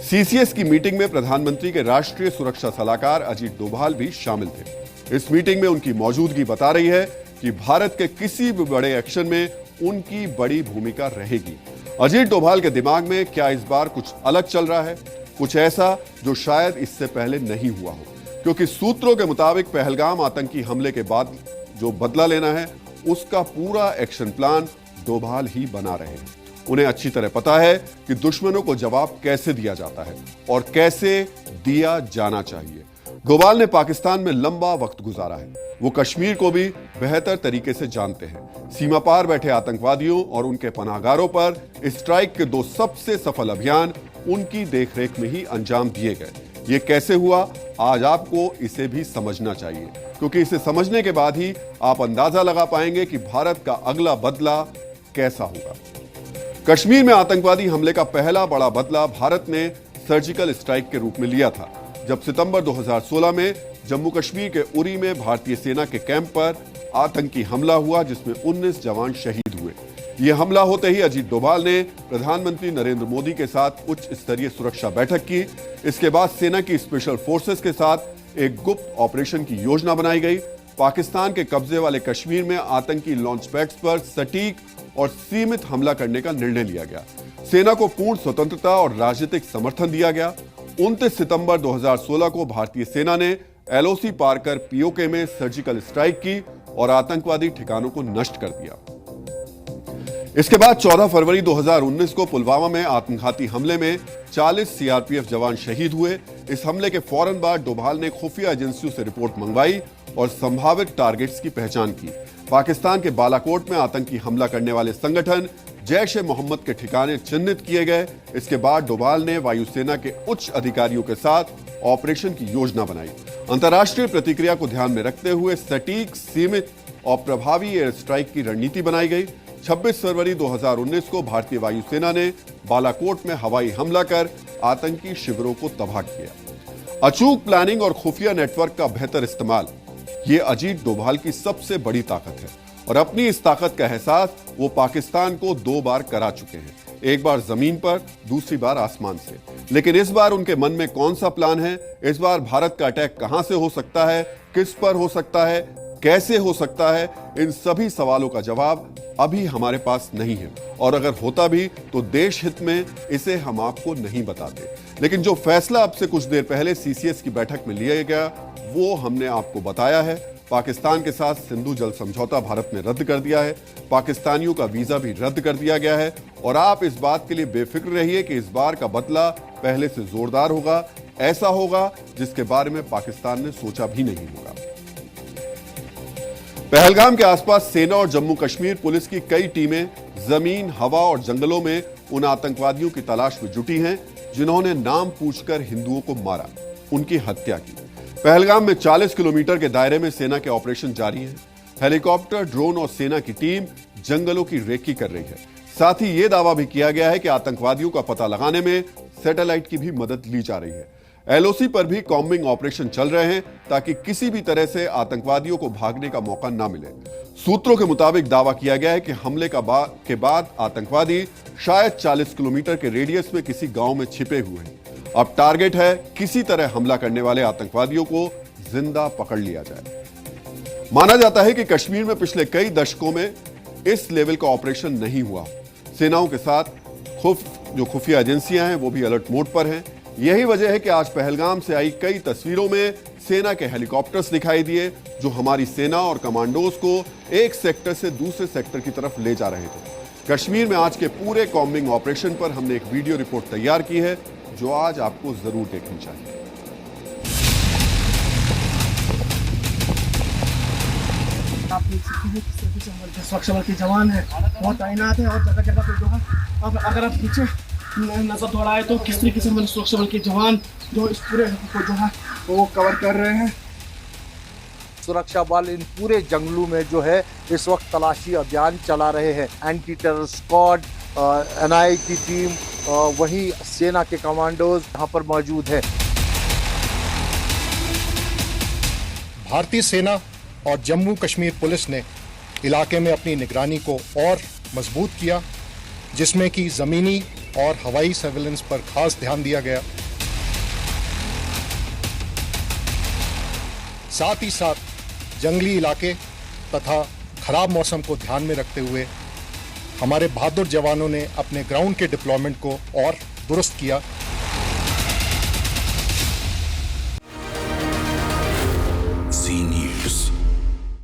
CCS की meeting में प्रधानमंत्री के राष्ट्रीय सुरक्षा सलाहकार अजीत डोभाल भी शामिल थे। इस मीटिंग में उनकी मौजूदगी बता रही है कि भारत के किसी भी बड़े एक्शन में उनकी बड़ी भूमिका रहेगी। अजीत डोभाल के दिमाग में क्या इस बार कुछ अलग चल रहा है, कुछ ऐसा जो शायद इससे पहले नहीं हुआ हो, क्योंकि सूत्रों के मुताबिक पहलगाम आतंकी हमले के बाद जो बदला लेना है उसका पूरा एक्शन प्लान डोभाल ही बना रहे हैं। उन्हें अच्छी तरह पता है कि दुश्मनों को जवाब कैसे दिया जाता है और कैसे दिया जाना चाहिए। डोभाल ने पाकिस्तान में लंबा वक्त गुजारा है, वो कश्मीर को भी बेहतर तरीके से जानते हैं। सीमा पार बैठे आतंकवादियों और उनके पनाहगारों पर स्ट्राइक के 2 सबसे सफल अभियान उनकी देखरेख में ही अंजाम दिए गए। ये कैसे हुआ, आज आपको इसे भी समझना चाहिए, क्योंकि इसे समझने के बाद ही आप अंदाजा लगा पाएंगे कि भारत का अगला बदला कैसा होगा। कश्मीर में आतंकवादी हमले का पहला बड़ा बदला भारत ने सर्जिकल स्ट्राइक के रूप में लिया था, जब सितंबर 2016 में जम्मू कश्मीर के उरी में भारतीय सेना के कैंप पर आतंकी हमला हुआ, जिसमें 19 जवान शहीद हुए। यह हमला होते ही अजीत डोभाल ने प्रधानमंत्री नरेंद्र मोदी के साथ उच्च स्तरीय सुरक्षा बैठक की। इसके बाद सेना की स्पेशल फोर्सेस के साथ एक गुप्त ऑपरेशन की योजना बनाई गई। पाकिस्तान के कब्जे वाले कश्मीर में आतंकी लॉन्च पैड्स पर सटीक और सीमित हमला करने का निर्णय लिया गया। सेना को पूर्ण स्वतंत्रता और राजनीतिक समर्थन दिया गया। 29 सितंबर 2016 को भारतीय सेना ने एलओसी पार कर पीओके में सर्जिकल स्ट्राइक की और आतंकवादी ठिकानों को नष्ट कर दिया। इसके बाद 14 फरवरी 2019 को पुलवामा में आत्मघाती हमले में 40 सीआरपीएफ जवान शहीद हुए। इस हमले के फौरन बाद डोभाल ने खुफिया एजेंसियों से रिपोर्ट मंगवाई और संभावित टारगेट्स की पहचान की। पाकिस्तान के बालाकोट में आतंकी हमला करने वाले संगठन जैश-ए-मोहम्मद के ठिकाने चिन्हित किए गए। इसके बाद डोभाल ने वायुसेना के उच्च अधिकारियों के साथ ऑपरेशन की योजना बनाई। अंतर्राष्ट्रीय प्रतिक्रिया को ध्यान में रखते हुए सटीक, सीमित और प्रभावी एयर स्ट्राइक की रणनीति बनाई गई। 26 फरवरी 2019 को भारतीय वायुसेना ने बालाकोट में हवाई हमला कर आतंकी शिविरों को तबाह किया। अचूक प्लानिंग और खुफिया नेटवर्क का बेहतर इस्तेमाल, ये अजीत डोभाल की सबसे बड़ी ताकत है और अपनी इस ताकत का एहसास वो पाकिस्तान को 2 बार करा चुके हैं, एक बार जमीन पर, दूसरी बार आसमान से। लेकिन इस बार उनके मन में कौन सा प्लान है, इस बार भारत का अटैक कहां से हो सकता है, किस पर हो सकता है, कैसे हो सकता है, इन सभी सवालों का जवाब अभी हमारे पास नहीं है, और अगर होता भी तो देश हित में इसे हम आपको नहीं बताते। लेकिन जो फैसला अब से कुछ देर पहले सीसीएस की बैठक में लिया गया वो हमने आपको बताया है। पाकिस्तान के साथ सिंधु जल समझौता भारत ने रद्द कर दिया है, पाकिस्तानियों का वीजा भी रद्द कर दिया गया है, और आप इस बात के लिए बेफिक्र रहिए कि इस बार का बदला पहले से जोरदार होगा, ऐसा होगा जिसके बारे में पाकिस्तान ने सोचा भी नहीं होगा। पहलगाम के आसपास सेना और जम्मू कश्मीर पुलिस की कई टीमें जमीन, हवा और जंगलों में उन आतंकवादियों की तलाश में जुटी हैं जिन्होंने नाम पूछकर हिंदुओं को मारा, उनकी हत्या की। पहलगाम में 40 किलोमीटर के दायरे में सेना के ऑपरेशन जारी हैं। हेलीकॉप्टर, ड्रोन और सेना की टीम जंगलों की रेकी कर रही है। साथ ही यह दावा भी किया गया है कि आतंकवादियों का पता लगाने में सैटेलाइट की भी मदद ली जा रही है। एलओसी पर भी कॉम्बिंग ऑपरेशन चल रहे हैं ताकि किसी भी तरह से आतंकवादियों को भागने का मौका ना मिले। सूत्रों के मुताबिक दावा किया गया है कि हमले के बाद आतंकवादी शायद 40 किलोमीटर के रेडियस में किसी गांव में छिपे हुए हैं। अब टारगेट है किसी तरह हमला करने वाले आतंकवादियों को जिंदा पकड़ लिया जाए। माना जाता है कि कश्मीर में पिछले कई दशकों में इस लेवल का ऑपरेशन नहीं हुआ। सेनाओं के साथ जो खुफिया एजेंसियां हैं वो भी अलर्ट मोड पर हैं। यही वजह है कि आज पहलगाम से आई कई तस्वीरों में सेना के हेलीकॉप्टर्स दिखाई दिए, जो हमारी सेना और कमांडोज को एक सेक्टर से दूसरे सेक्टर की तरफ ले जा रहे थे। कश्मीर में आज के पूरे कॉम्बिंग ऑपरेशन पर हमने एक वीडियो रिपोर्ट तैयार की है, जो आज आपको जरूर देखनी चाहिए। आप देख सकते हैं किस तरीके से हमारे सुरक्षा बल के जवान है बहुत तैनात है, और जगह जगह पे जो है अब अगर आप पीछे नजर दौड़ाए तो किस तरीके से हमारे सुरक्षा बल के जवान जो इस पूरे को जो है वो कवर कर रहे हैं। सुरक्षा बल इन पूरे जंगलों में जो है इस वक्त तलाशी अभियान चला रहे हैं। एंटी टेरर स्क्वाड, एनआई की टीम, वहीं सेना के कमांडोज यहाँ पर मौजूद है। भारतीय सेना और जम्मू कश्मीर पुलिस ने इलाके में अपनी निगरानी को और मजबूत किया, जिसमें कि ज़मीनी और हवाई सर्विलेंस पर खास ध्यान दिया गया। साथ ही साथ जंगली इलाके तथा खराब मौसम को ध्यान में रखते हुए हमारे बहादुर जवानों ने अपने ग्राउंड के डिप्लॉयमेंट को और दुरुस्त किया।